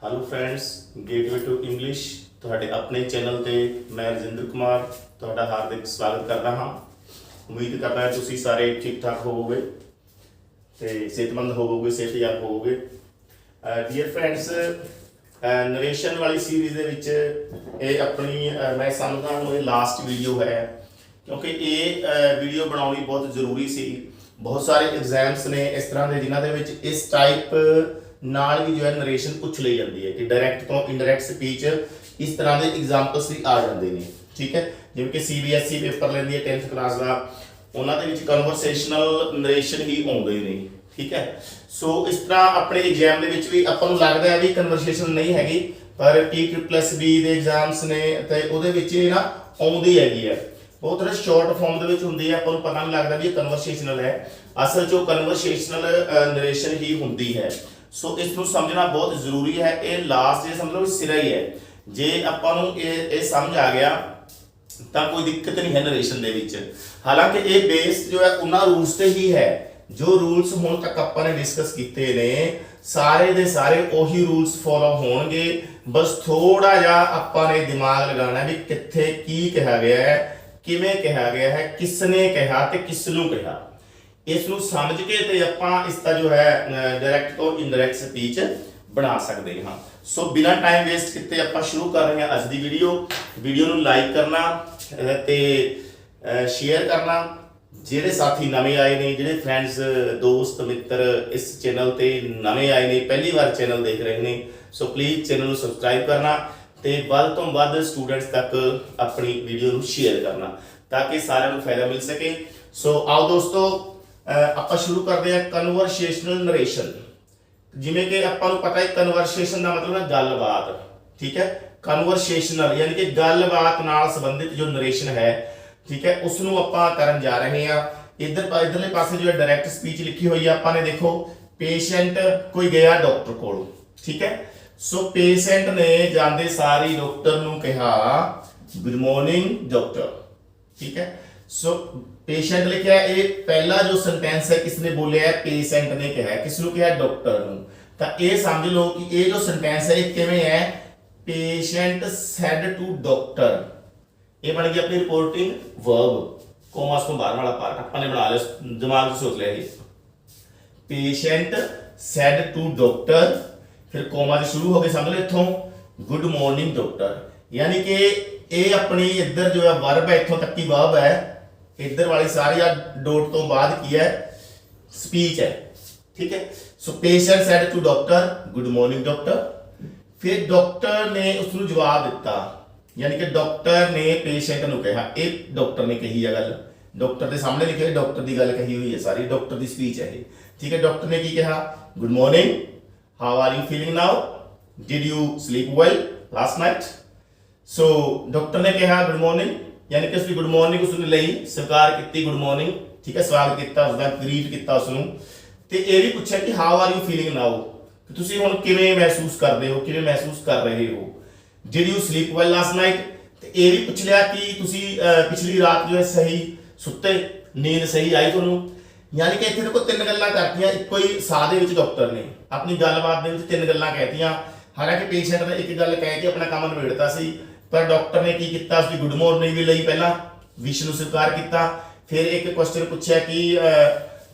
Hello friends, gateway to English ਤੁਹਾਡੇ ਆਪਣੇ channel ਤੇ ਮੈਂ ਰਜਿੰਦਰ ਕੁਮਾਰ ਤੁਹਾਡਾ ਹਾਰਦਿਕ ਸਵਾਗਤ ਕਰਦਾ ਹਾਂ। ਉਮੀਦ ਕਰਦਾ ਹਾਂ ਤੁਸੀਂ ਸਾਰੇ ਠੀਕ ਠਾਕ ਹੋਵੋਗੇ ਤੇ ਸਿਹਤਮੰਦ ਹੋਵੋਗੇ, ਸਿਹਤਯਾਬ ਹੋਵੋਗੇ। ਡੀਅਰ ਫਰੈਂਡਸ, ਨਰੇਸ਼ਨ ਵਾਲੀ ਸੀਰੀਜ਼ ਦੇ ਵਿੱਚ ਇਹ ਆਪਣੀ ਮੈਂ ਸਮਝਦਾ ਹਾਂ ਇਹ ਲਾਸਟ ਵੀਡੀਓ ਹੈ, ਕਿਉਂਕਿ ਇਹ ਵੀਡੀਓ ਬਣਾਉਣੀ ਬਹੁਤ ਜ਼ਰੂਰੀ ਸੀ। ਬਹੁਤ ਸਾਰੇ ਐਗਜ਼ਾਮਸ ਨੇ ਇਸ ਤਰ੍ਹਾਂ ਦੇ ਜਿਨ੍ਹਾਂ ਦੇ ਵਿੱਚ ਇਸ ਟਾਈਪ ਨਾਲ ਵੀ ਜੋ ਹੈ ਨਰੇਸ਼ਨ ਪੁੱਛ ਲਈ ਜਾਂਦੀ ਹੈ ਕਿ ਡਾਇਰੈਕਟ ਤੋਂ ਇਨਡਾਇਰੈਕਟ ਸਪੀਚ ਇਸ ਤਰ੍ਹਾਂ ਦੇ ਐਗਜ਼ਾਮਪਲਸ ਵੀ ਆ ਜਾਂਦੇ ਨੇ। ਠੀਕ ਹੈ, ਜਿਵੇਂ ਕਿ CBSE ਪੇਪਰ ਲੈਂਦੀ ਹੈ 10th ਕਲਾਸ ਦਾ, ਉਹਨਾਂ ਦੇ ਵਿੱਚ ਕਨਵਰਸੇਸ਼ਨਲ ਨਰੇਸ਼ਨ ਹੀ ਆਉਂਦੇ ਨੇ। ਠੀਕ ਹੈ, ਸੋ ਇਸ ਤਰ੍ਹਾਂ ਆਪਣੇ ਐਗਜ਼ਾਮ ਦੇ ਵਿੱਚ ਵੀ ਆਪਾਂ ਨੂੰ ਲੱਗਦਾ ਹੈ ਵੀ ਕਨਵਰਸੇਸ਼ਨ ਨਹੀਂ ਹੈਗੀ, ਪਰ T+B ਦੇ ਐਗਜ਼ਾਮਸ ਨੇ ਤੇ ਉਹਦੇ ਵਿੱਚ ਇਹ ਨਾ ਆਉਂਦੀ ਹੈਗੀ ਹੈ। ਬਹੁਤ ਥੋੜਾ ਸ਼ਾਰਟ ਫਾਰਮ ਦੇ ਵਿੱਚ ਹੁੰਦੀ ਹੈ, ਆਪਾਂ ਨੂੰ ਪਤਾ ਨਹੀਂ ਲੱਗਦਾ ਵੀ ਇਹ ਕਨਵਰਸੇਸ਼ਨਲ ਹੈ, ਅਸਲ 'ਚ ਉਹ ਕਨਵਰਸੇਸ਼ਨਲ ਨਰੇਸ਼ਨ ਹੀ ਹੁੰਦੀ ਹੈ। ਸੋ ਇਸ ਨੂੰ ਸਮਝਣਾ ਬਹੁਤ ਜ਼ਰੂਰੀ ਹੈ। ਇਹ ਲਾਸਟ ਜੇ ਸਮਝ ਲਓ ਸਿਰਾ ਹੀ ਹੈ। ਜੇ ਆਪਾਂ ਨੂੰ ਇਹ ਸਮਝ ਆ ਗਿਆ ਤਾਂ ਕੋਈ ਦਿੱਕਤ ਨਹੀਂ ਹੈ ਨਰੇਸ਼ਨ ਦੇ ਵਿੱਚ। ਹਾਲਾਂਕਿ ਇਹ ਬੇਸ ਜੋ ਹੈ ਉਹਨਾਂ ਰੂਲਸ ਤੇ ਹੀ ਹੈ ਜੋ ਰੂਲਸ ਹੁਣ ਤੱਕ ਆਪਾਂ ਨੇ ਡਿਸਕਸ ਕੀਤੇ ਨੇ, ਸਾਰੇ ਦੇ ਸਾਰੇ ਉਹੀ ਰੂਲਸ ਫੋਲੋ ਹੋਣਗੇ। ਬਸ ਥੋੜਾ ਜਿਹਾ ਆਪਾਂ ਨੇ ਦਿਮਾਗ ਲਗਾਉਣਾ ਵੀ ਕਿੱਥੇ ਕੀ ਕਿਹਾ ਗਿਆ ਹੈ, ਕਿਵੇਂ ਕਿਹਾ ਗਿਆ ਹੈ, ਕਿਸ ਨੇ ਕਿਹਾ ਤੇ ਕਿਸ ਨੂੰ ਕਿਹਾ। ਇਸ ਨੂੰ ਸਮਝ ਕੇ ਤੇ ਆਪਾਂ ਇਸ ਦਾ ਜੋ ਹੈ ਡਾਇਰੈਕਟ ਤੋਂ ਇਨਡਾਇਰੈਕਟ ਸਪੀਚ ਬਣਾ ਸਕਦੇ ਹਾਂ। ਸੋ ਬਿਨਾਂ ਟਾਈਮ ਵੇਸਟ ਕੀਤੇ ਆਪਾਂ ਸ਼ੁਰੂ ਕਰ ਰਹੇ ਹਾਂ ਅੱਜ ਦੀ ਵੀਡੀਓ ਨੂੰ ਲਾਈਕ ਕਰਨਾ ਤੇ ਸ਼ੇਅਰ ਕਰਨਾ। ਜਿਹੜੇ ਸਾਥੀ ਨਵੇਂ ਆਏ ਨੇ, ਜਿਹੜੇ ਫਰੈਂਡਸ ਦੋਸਤ ਮਿੱਤਰ ਇਸ ਚੈਨਲ ਤੇ ਨਵੇਂ ਆਏ ਨੇ, ਪਹਿਲੀ ਵਾਰ ਚੈਨਲ ਦੇਖ ਰਹੇ ਨੇ, ਸੋ ਪਲੀਜ਼ ਚੈਨਲ ਨੂੰ ਸਬਸਕ੍ਰਾਈਬ ਕਰਨਾ ਤੇ ਵੱਧ ਤੋਂ ਵੱਧ ਸਟੂਡੈਂਟਸ ਤੱਕ ਆਪਣੀ ਵੀਡੀਓ ਨੂੰ ਸ਼ੇਅਰ ਕਰਨਾ ਤਾਂ ਕਿ ਸਾਰਿਆਂ ਨੂੰ ਫਾਇਦਾ ਮਿਲ ਸਕੇ। ਸੋ ਆਓ ਦੋਸਤੋ, ਆਪਾਂ ਸ਼ੁਰੂ ਕਰਦੇ ਹਾਂ ਕਨਵਰਸੇਸ਼ਨਲ ਨਰੇਸ਼ਨ। ਜਿਵੇਂ ਕਿ ਆਪਾਂ ਨੂੰ ਪਤਾ ਹੈ ਕਨਵਰਸੇਸ਼ਨ ਦਾ ਮਤਲਬ ਹੈ ਗੱਲਬਾਤ। ਠੀਕ ਹੈ, ਕਨਵਰਸੇਸ਼ਨਲ ਯਾਨੀ ਕਿ ਗੱਲਬਾਤ ਨਾਲ ਸੰਬੰਧਿਤ ਜੋ ਨਰੇਸ਼ਨ ਹੈ, ਠੀਕ ਹੈ, ਉਸ ਨੂੰ ਆਪਾਂ ਕਰਨ ਜਾ ਰਹੇ ਹਾਂ। ਇਧਰਲੇ ਪਾਸੇ ਜੋ ਡਾਇਰੈਕਟ ਸਪੀਚ ਲਿਖੀ ਹੋਈ ਹੈ, ਆਪਾਂ ਨੇ ਦੇਖੋ ਪੇਸ਼ੈਂਟ ਕੋਈ ਗਿਆ ਡਾਕਟਰ ਕੋਲ। ਠੀਕ ਹੈ, ਸੋ ਪੇਸ਼ੈਂਟ ਨੇ ਜਾਂਦੇ ਸਾਰੀ ਡਾਕਟਰ ਨੂੰ ਕਿਹਾ ਗੁੱਡ ਮਾਰਨਿੰਗ ਡਾਕਟਰ। ਠੀਕ ਹੈ, ਸੋ ਪੇਸ਼ੈਂਟ ਲਿਖਿਆ, ਇਹ ਪਹਿਲਾ ਜੋ ਸੈਂਟੈਂਸ ਹੈ ਕਿਸਨੇ ਬੋਲਿਆ ਹੈ, ਪੇਸ਼ੈਂਟ ਨੇ ਕਿਹਾ। ਕਿਸ ਨੂੰ ਕਿਹਾ, ਡਾਕਟਰ ਨੂੰ। ਤਾਂ ਇਹ ਸਮਝ ਲਓ ਕਿ ਇਹ ਜੋ ਸੈਂਟੈਂਸ ਹੈ ਇਹ ਕਿਵੇਂ ਹੈ, ਪੇਸ਼ੈਂਟ ਸੈਡ ਟੂ ਡਾਕਟਰ। ਇਹ ਬਣ ਗਈ ਆਪਣੀ ਰਿਪੋਰਟਿੰਗ ਵਰਬ, ਕੋਮਾਸ ਤੋਂ ਬਾਹਰ ਵਾਲਾ ਪਾਰਟ ਆਪਾਂ ਨੇ ਬਣਾ ਲਿਆ, ਦਿਮਾਗ 'ਚ ਸੋਚ ਲਿਆ ਇਹ ਪੇਸ਼ੈਂਟ ਸੈਡ ਟੂ ਡਾਕਟਰ, ਫਿਰ ਕੋਮਾ 'ਚ ਸ਼ੁਰੂ ਹੋ ਕੇ ਸਮਝ ਲਓ ਇੱਥੋਂ ਗੁੱਡ ਮਾਰਨਿੰਗ ਡਾਕਟਰ। ਯਾਨੀ ਕਿ ਇਹ ਆਪਣੀ ਇੱਧਰ ਜੋ ਹੈ ਵਰਬ ਹੈ, ਇੱਥੋਂ ਤੱਕ ਹੀ ਵਰਬ ਹੈ, ਇੱਧਰ ਵਾਲੀ ਸਾਰੀ ਆ ਡੋਟ ਤੋਂ ਬਾਅਦ ਕੀ ਹੈ, ਸਪੀਚ ਹੈ। ਠੀਕ ਹੈ, so patient said to doctor good morning doctor. ਫਿਰ ਡਾਕਟਰ ਨੇ ਉਸ ਨੂੰ ਜਵਾਬ ਦਿੱਤਾ, ਯਾਨੀ ਕਿ ਡਾਕਟਰ ਨੇ ਪੇਸ਼ੈਂਟ ਨੂੰ ਕਿਹਾ। ਇਹ ਡਾਕਟਰ ਨੇ ਕਹੀ ਹੈ ਗੱਲ, ਡਾਕਟਰ ਦੇ ਸਾਹਮਣੇ ਲਿਖਿਆ, ਡਾਕਟਰ ਦੀ ਗੱਲ ਕਹੀ ਹੋਈ ਹੈ, ਸਾਰੀ ਡਾਕਟਰ ਦੀ ਸਪੀਚ ਹੈ ਇਹ। ਠੀਕ ਹੈ, ਡਾਕਟਰ ਨੇ ਕੀ ਕਿਹਾ, good morning, how are you feeling now, did you sleep well last night. So doctor ਨੇ ਕਿਹਾ ਗੁੱਡ ਮਾਰਨਿੰਗ, ਯਾਨੀ ਕਿ ਉਸਦੀ ਗੁੱਡ ਮਾਰਨਿੰਗ ਉਸਨੇ ਲਈ, ਸਵੀਕਾਰ ਕੀਤੀ ਗੁੱਡ ਮਾਰਨਿੰਗ। ਠੀਕ ਹੈ, ਸਵਾਗਤ ਕੀਤਾ ਉਸਦਾ, ਗ੍ਰੀਟ ਕੀਤਾ ਉਸਨੂੰ। ਤੇ ਇਹ ਵੀ ਪੁੱਛਿਆ ਕਿ ਹਾਊ ਆਰ ਯੂ ਫੀਲਿੰਗ ਨਾਓ, ਕਿ ਤੁਸੀਂ ਹੁਣ ਕਿਵੇਂ ਮਹਿਸੂਸ ਕਰਦੇ ਹੋ, ਕਿਵੇਂ ਮਹਿਸੂਸ ਕਰ ਰਹੇ ਹੋ। Did you sleep well last night, ਤੇ ਇਹ ਵੀ ਪੁੱਛ ਲਿਆ ਕਿ ਤੁਸੀਂ ਪਿਛਲੀ ਰਾਤ ਜੋ ਹੈ ਸਹੀ ਸੁੱਤੇ, ਨੀਂਦ ਸਹੀ ਆਈ ਤੁਹਾਨੂੰ। ਯਾਨੀ ਕਿ ਇੱਥੇ ਦੇਖੋ ਤਿੰਨ ਗੱਲਾਂ ਕਰਤੀਆਂ ਇੱਕੋ ਹੀ ਸਾਹ ਦੇ ਵਿੱਚ। ਡਾਕਟਰ ਨੇ ਆਪਣੀ ਗੱਲਬਾਤ ਦੇ ਵਿੱਚ ਤਿੰਨ ਗੱਲਾਂ ਕਹਿਤੀਆਂ। ਹਾਲਾਂਕਿ ਪੇਸ਼ੈਂਟ ਨੇ ਇੱਕ ਗੱਲ ਕਹਿ ਕੇ ਆਪਣਾ ਕੰਮ ਨਿਬੇੜਤਾ ਸੀ, ਪਰ ਡਾਕਟਰ ਨੇ ਕੀ ਕੀਤਾ, ਉਸਦੀ ਗੁੱਡ ਮਾਰਨਿੰਗ ਵੀ ਲਈ, ਪਹਿਲਾਂ ਵਿਸ਼ ਨੂੰ ਸਵੀਕਾਰ ਕੀਤਾ। ਫਿਰ ਇੱਕ ਕੁਐਸਚਨ ਪੁੱਛਿਆ ਕਿ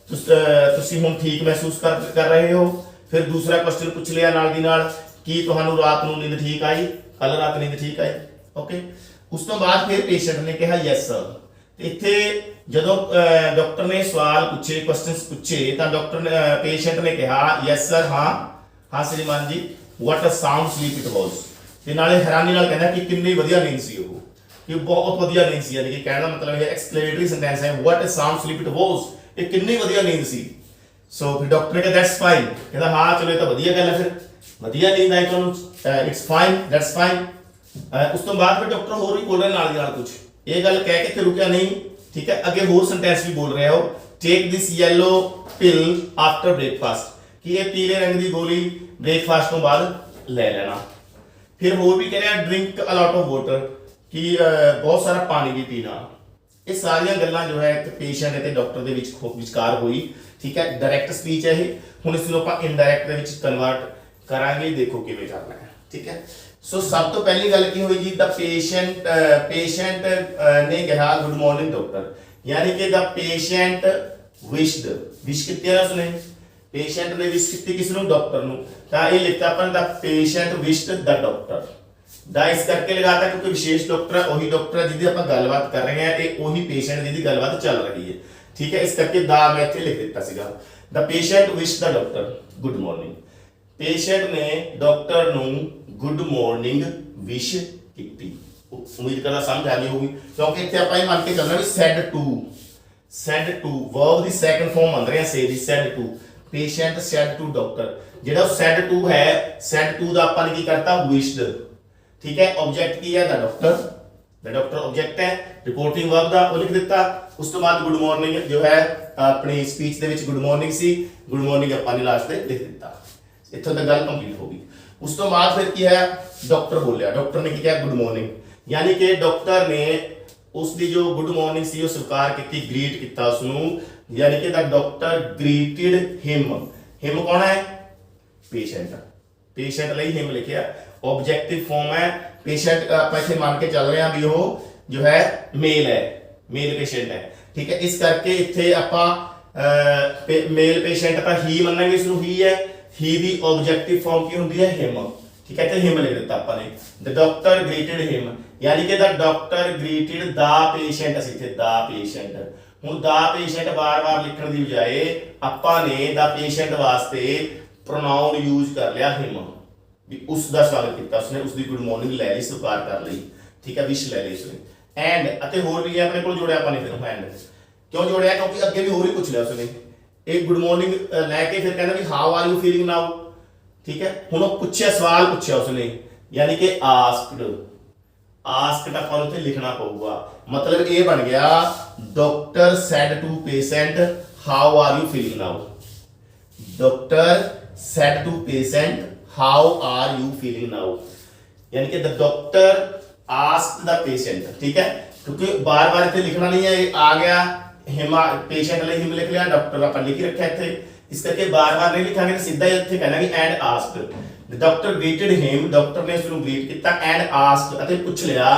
ਤੁਸੀਂ ਹੁਣ ਠੀਕ ਮਹਿਸੂਸ ਕਰ ਰਹੇ ਹੋ। ਫਿਰ ਦੂਸਰਾ ਕੁਐਸਚਨ ਪੁੱਛ ਲਿਆ ਨਾਲ ਦੀ ਨਾਲ ਕਿ ਤੁਹਾਨੂੰ ਰਾਤ ਨੂੰ ਨੀਂਦ ਠੀਕ ਆਈ, ਕੱਲ ਰਾਤ ਨੀਂਦ ਠੀਕ ਆਈ। ਓਕੇ, ਉਸ ਤੋਂ ਬਾਅਦ ਫਿਰ ਪੇਸ਼ੈਂਟ ਨੇ ਕਿਹਾ ਯੈਸ ਸਰ। ਤੇ ਇੱਥੇ ਜਦੋਂ ਡਾਕਟਰ ਨੇ ਸਵਾਲ ਪੁੱਛੇ, ਕੁਐਸਚਨਸ ਪੁੱਛੇ, ਤਾਂ ਪੇਸ਼ੈਂਟ ਨੇ ਕਿਹਾ ਯੈਸ ਸਰ, ਹਾਂ ਸ਼੍ਰੀਮਾਨ ਜੀ, ਵਾਟ ਅ ਸਾਊਂਡ ਸਲੀਪ ਇਟ ਵਾਜ਼। ਤੇ ਨਾਲੇ ਹੈਰਾਨੀ ਨਾਲ ਕਹਿੰਦਾ ਕਿ ਕਿੰਨੀ ਵਧੀਆ ਨੀਂਦ ਸੀ ਉਹ, ਕਿ ਬਹੁਤ ਵਧੀਆ ਨੀਂਦ ਸੀ। ਯਾਨੀ ਕਿ ਕਹਿਣ ਦਾ ਮਤਲਬ ਇਹ ਐਕਸਕਲੇਮੇਟਰੀ ਸੈਂਟੈਂਸ ਹੈ, ਵਾਟ ਅ ਸਾਊਂਡ ਸਲੀਪ ਇਟ ਵਾਜ਼, ਇਹ ਕਿੰਨੀ ਵਧੀਆ ਨੀਂਦ ਸੀ। ਸੋ ਫਿਰ ਡਾਕਟਰ ਨੇ ਕਿਹਾ ਦੈਟਸ ਫਾਈਨ, ਕਹਿੰਦਾ ਹਾਂ ਚਲੋ ਇਹ ਤਾਂ ਵਧੀਆ ਗੱਲ ਹੈ, ਫਿਰ ਵਧੀਆ ਨੀਂਦ ਆਈ ਤੁਹਾਨੂੰ, ਇਟਸ ਫਾਈਨ, ਦੈਟਸ ਫਾਈਨ। ਉਸ ਤੋਂ ਬਾਅਦ ਫਿਰ ਡਾਕਟਰ ਹੋਰ ਵੀ ਬੋਲ ਰਿਹਾ ਨਾਲ ਦੀ ਨਾਲ ਕੁਝ, ਇਹ ਗੱਲ ਕਹਿ ਕੇ ਤੇ ਰੁਕਿਆ ਨਹੀਂ। ਠੀਕ ਹੈ, ਅੱਗੇ ਹੋਰ ਸੈਂਟੈਂਸ ਵੀ ਬੋਲ ਰਿਹਾ ਉਹ, ਟੇਕ ਦਿਸ ਯੈਲੋ ਪਿਲ ਆਫਟਰ ਬ੍ਰੇਕਫਾਸਟ, ਕਿ ਇਹ ਪੀਲੇ ਰੰਗ ਦੀ ਗੋਲੀ ਬ੍ਰੇਕਫਾਸਟ ਤੋਂ ਬਾਅਦ ਲੈ ਲੈਣਾ। ਫਿਰ ਹੋਰ ਵੀ ਕਹਿ ਰਿਹਾ drink a lot of water, ਕਿ ਬਹੁਤ ਸਾਰਾ ਪਾਣੀ ਵੀ ਪੀਣਾ। ਇਹ ਸਾਰੀਆਂ ਗੱਲਾਂ ਜੋ ਹੈ ਇੱਕ ਪੇਸ਼ੈਂਟ ਅਤੇ ਡਾਕਟਰ ਦੇ ਵਿਚਕਾਰ ਹੋਈ। ਠੀਕ ਹੈ, ਡਾਇਰੈਕਟ ਸਪੀਚ ਹੈ ਇਹ। ਹੁਣ ਇਸ ਨੂੰ ਆਪਾਂ ਇਨਡਾਇਰੈਕਟ ਦੇ ਵਿੱਚ ਕਨਵਰਟ करांगे, देखो किवें करना है। ठीक है, सो सब तो पहली गल की हुई जी, द पेशेंट ने कहा गुड मॉर्निंग डॉक्टर, यानी कि द पेशेंट विश्ड, विश किती है उसने, पेशेंट ने विश की किसनों, डॉक्टर नु, ਤਾਂ ਇਹ ਲਿਖਤਾ ਆਪਾਂ the patient wished the doctor, ਦਾ ਇਸ ਕਰਕੇ ਲਗਾਤਾ ਕਿਉਂਕਿ ਵਿਸ਼ੇਸ਼ ਡਾਕਟਰ ਹੈ, ਉਹੀ ਡਾਕਟਰ ਹੈ ਜਿਹਦੀ ਆਪਾਂ ਗੱਲਬਾਤ ਕਰ ਰਹੇ ਹਾਂ, ਇਹ ਉਹੀ ਪੇਸ਼ੈਂਟ ਜਿਹਦੀ ਗੱਲਬਾਤ ਚੱਲ ਰਹੀ ਹੈ। ਠੀਕ ਹੈ, ਇਸ ਕਰਕੇ ਦਾ ਮੈਂ ਇੱਥੇ ਲਿਖ ਦਿੱਤਾ ਸੀਗਾ, the patient wished the doctor good morning, patient ने डॉक्टर ਨੂੰ गुड मॉर्निंग विश ਕੀਤੀ। ਉਮੀਦ ਕਰਦਾ ਸਮਝ ਆ ਗਈ ਹੋਊਗੀ, ਕਿਉਂਕਿ ਇੱਥੇ ਆਪਾਂ ਇਹ ਮੰਨ ਕੇ ਚੱਲਣਾ ਵੀ said to verb the second farm ਮੰਨ ਰਹੇ ਹਾਂ, say the said to, patient said to doctor, ਜਿਹੜਾ said to ਹੈ, said to ਦਾ ਆਪਾਂ ਨੇ ਕੀ ਕਰਤਾ wished। ठीक है, ऑब्जेक्ट की है द डॉक्टर ऑब्जेक्ट है, रिपोर्टिंग वर्ब ਦਾ ਉਹ ਲਿਖ ਦਿੱਤਾ। ਉਸ ਤੋਂ ਬਾਅਦ ਗੁੱਡ ਮਾਰਨਿੰਗ ਜੋ ਹੈ ਆਪਣੀ ਸਪੀਚ ਦੇ ਵਿੱਚ ਗੁੱਡ ਮਾਰਨਿੰਗ ਸੀ, ਗੁੱਡ ਮਾਰਨਿੰਗ ਆਪਾਂ ਨੇ ਲਾਸਟ ਤੇ ਲਿਖ ਦਿੱਤਾ। ਇੱਥੋਂ ਤੱਕ ਗੱਲ ਕੰਪਲੀਟ ਹੋ ਗਈ। ਉਸ ਤੋਂ ਬਾਅਦ ਫਿਰ ਕੀ ਹੈ, ਡਾਕਟਰ ਬੋਲਿਆ, ਡਾਕਟਰ ਨੇ ਕੀ ਕਿਹਾ ਗੁੱਡ ਮਾਰਨਿੰਗ, ਯਾਨੀ ਕਿ ਡਾਕਟਰ ਨੇ ਉਸ ਦੀ ਜੋ ਗੁੱਡ ਮਾਰਨਿੰਗ ਸੀ ਉਹ ਸਵੀਕਾਰ ਕੀਤੀ, ਗ੍ਰੀਟ ਕੀਤਾ ਉਸ ਨੂੰ, ਯਾਨੀ ਕਿ ਦ ਡਾਕਟਰ ਗ੍ਰੀਟਡ ਹਿਮ ਕੌਣ ਹੈ, पेशेंट ਲਈ ਹਿਮ ਲਿਖਿਆ, ऑब्जेक्टिव फॉर्म है, पेशेंट ਆਪਾਂ ਇੱਥੇ ਮੰਨ ਕੇ ਚੱਲ ਰਹੇ ਹਾਂ ਵੀ ਉਹ ਜੋ ਹੈ ਮੇਲ पेशेंट है। ठीक है, इस करके ਇੱਥੇ ਆਪਾਂ मेल पेशेंट ਤਾਂ ਹੀ ਮੰਨਾਂਗੇ, ਇਸ ਨੂੰ ਹੀ ਹੈ, ਹੀ ਦੀ ऑब्जेक्टिव फॉर्म ਕੀ ਹੁੰਦੀ ਹੈ, ਹਿਮ। ठीक है, ਇੱਥੇ ਹਿਮ ਲਿਖ ਦਿੱਤਾ ਆਪਾਂ ਨੇ, द डॉक्टर ग्रीटेड हिम, यानी कि the doctor greeted the patient, ਅਸੀਂ ਇੱਥੇ द पेशेंट, ਹੁਣ द पेशेंट ਬਾਰ-ਬਾਰ ਲਿਖਣ ਦੀ ਬਜਾਏ ਆਪਾਂ ਨੇ द पेशेंट ਵਾਸਤੇ प्रोनाउन यूज कर लिया हिम, भी उस दा स्वागत किया उसने, उसकी गुड मॉर्निंग ले ली, स्वीकार कर ली। ठीक है, विश ले ली उसने, एंड अते होर भी अपने को जोड़िया अपने फिर एंड क्यों जोड़िया, क्योंकि अगे भी होर ही पूछ लिया उसने, एक गुड मॉर्निंग लैके फिर कहना भी how are you feeling now. ठीक है, हुण वो पूछया, सवाल पूछया उसने, यानी कि आस्क्ड ਆਪਾਂ ਨੂੰ ਇੱਥੇ ਲਿਖਣਾ ਪਊਗਾ, मतलब ये बन गया doctor said to patient how are you feeling now, doctor said to patient how are you feeling now, यानी कि the doctor asked the patient। ठीक है, क्योंकि बार बार इतने लिखना नहीं है, आ गया हिमा पेशेंट लिए हिम लिख लिया, डॉक्टर अपन लिख रखा है इतने, इस करके बार बार नहीं लिखांगे तो सीधा इतने कहना कि and asked, the doctor greeted him, doctor ने उसको ग्रीट किया, एंड आस्क्ड अते पूछ लिया,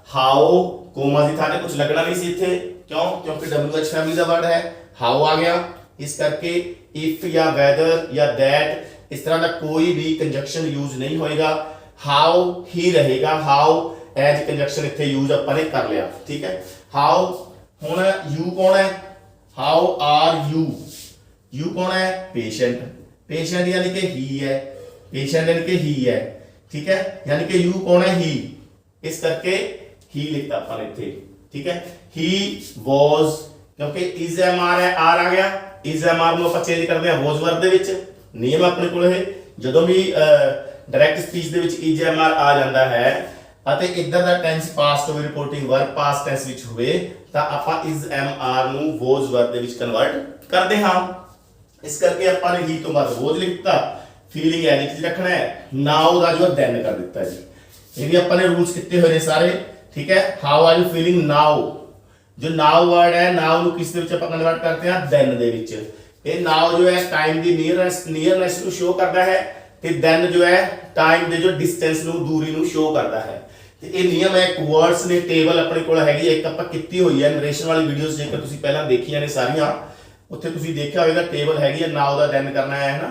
हाउ कोमा दी था कुछ लगना नहीं सी इतने, क्यों, क्योंकि WH फैमिली का वर्ड है, हाउ आ गया, इस करके इफ या वेदर या दैट इस तरह का कोई भी कंजक्शन यूज नहीं होएगा, हाउ ही रहेगा, हाउ एज कंजक्शन इतने यूज अपन ने कर लिया। ठीक है, हाउ हुण यू कौन है, हाउ आर यू कौन है, पेशेंट यानी कि ही है, पेशेंट यानी कि ही है। ठीक है, यानी कि यू कौन है, ही, इस करके ही लिखता अपन इतने। ठीक है, ही वॉज, क्योंकि इज एम आर है, आर आ गया, इज एम आर ਨੂੰ ਆਪਾਂ ਚੇਂਜ ਕਰਦੇ ਹਾਂ ਵਾਸ ਵਰਬ ਦੇ ਵਿੱਚ, ਨਿਯਮ ਆਪਣੇ ਕੋਲ ਇਹ, ਜਦੋਂ ਵੀ ਡਾਇਰੈਕਟ ਸਪੀਚ ਦੇ ਵਿੱਚ ਇਜ ਐਮ ਆਰ ਆ ਜਾਂਦਾ ਹੈ ਅਤੇ ਇਦਾਂ ਦਾ ਟੈਂਸ ਪਾਸਟ ਹੋਵੇ, ਰਿਪੋਰਟਿੰਗ ਵਰਬ ਪਾਸਟ ਟੈਂਸ ਵਿੱਚ ਹੋਵੇ, ਤਾਂ ਆਪਾਂ ਇਜ ਐਮ ਆਰ ਨੂੰ ਵਾਸ ਵਰਬ ਦੇ ਵਿੱਚ ਕਨਵਰਟ ਕਰਦੇ ਹਾਂ। ਇਸ ਕਰਕੇ ਆਪਾਂ ਨੇ ਹੀ ਤੋਂ ਬਾਅਦ ਵਾਸ ਲਿਖਤਾ, ਫੀਲਿੰਗ ਐਜ ਇਟ ਰੱਖਣਾ ਹੈ, ਨਾਓ ਦਾ ਜੋ ਦੈਨ ਕਰ ਦਿੱਤਾ ਜੀ, ਇਹ ਵੀ ਆਪਾਂ ਨੇ ਰੂਲਸ ਕੀਤੇ ਹੋਏ ਨੇ ਸਾਰੇ। ठीक है, how are you feeling now, जो नाउ वर्ड है, नाउ ਨੂੰ ਕਿਸ ਦੇ ਵਿੱਚ ਆਪਾਂ ਕਨਵਰਟ ਕਰਦੇ ਹਾਂ, then ਦੇ ਵਿੱਚ। ਇਹ ਨਾउ जो है टाइम ਦੀ ਨੀਅਰਨੈਸ ਨੂੰ ਸ਼ੋ ਕਰਦਾ ਹੈ, ਤੇ then जो है टाइम ਦੇ ਜੋ ਡਿਸਟੈਂਸ ਨੂੰ, ਦੂਰੀ ਨੂੰ ਸ਼ੋ ਕਰਦਾ ਹੈ। ਤੇ ਇਹ ਨਿਯਮ ਹੈ, ਵਰਡਸ ਨੇ, ਟੇਬਲ ਆਪਣੇ ਕੋਲ ਹੈਗੀ, ਇੱਕ ਆਪਾਂ ਕੀਤੀ ਹੋਈ ਹੈ ਨਰੇਸ਼ਨ ਵਾਲੀ ਵੀਡੀਓਜ਼, ਜੇਕਰ ਤੁਸੀਂ ਪਹਿਲਾਂ ਦੇਖੀਆਂ ਨੇ ਸਾਰੀਆਂ, ਉੱਥੇ ਤੁਸੀਂ ਦੇਖਿਆ ਹੋਵੇਗਾ ਟੇਬਲ ਹੈਗੀ ਹੈ, ਨਾउ ਦਾ then ਕਰਨਾ ਹੈ ਨਾ,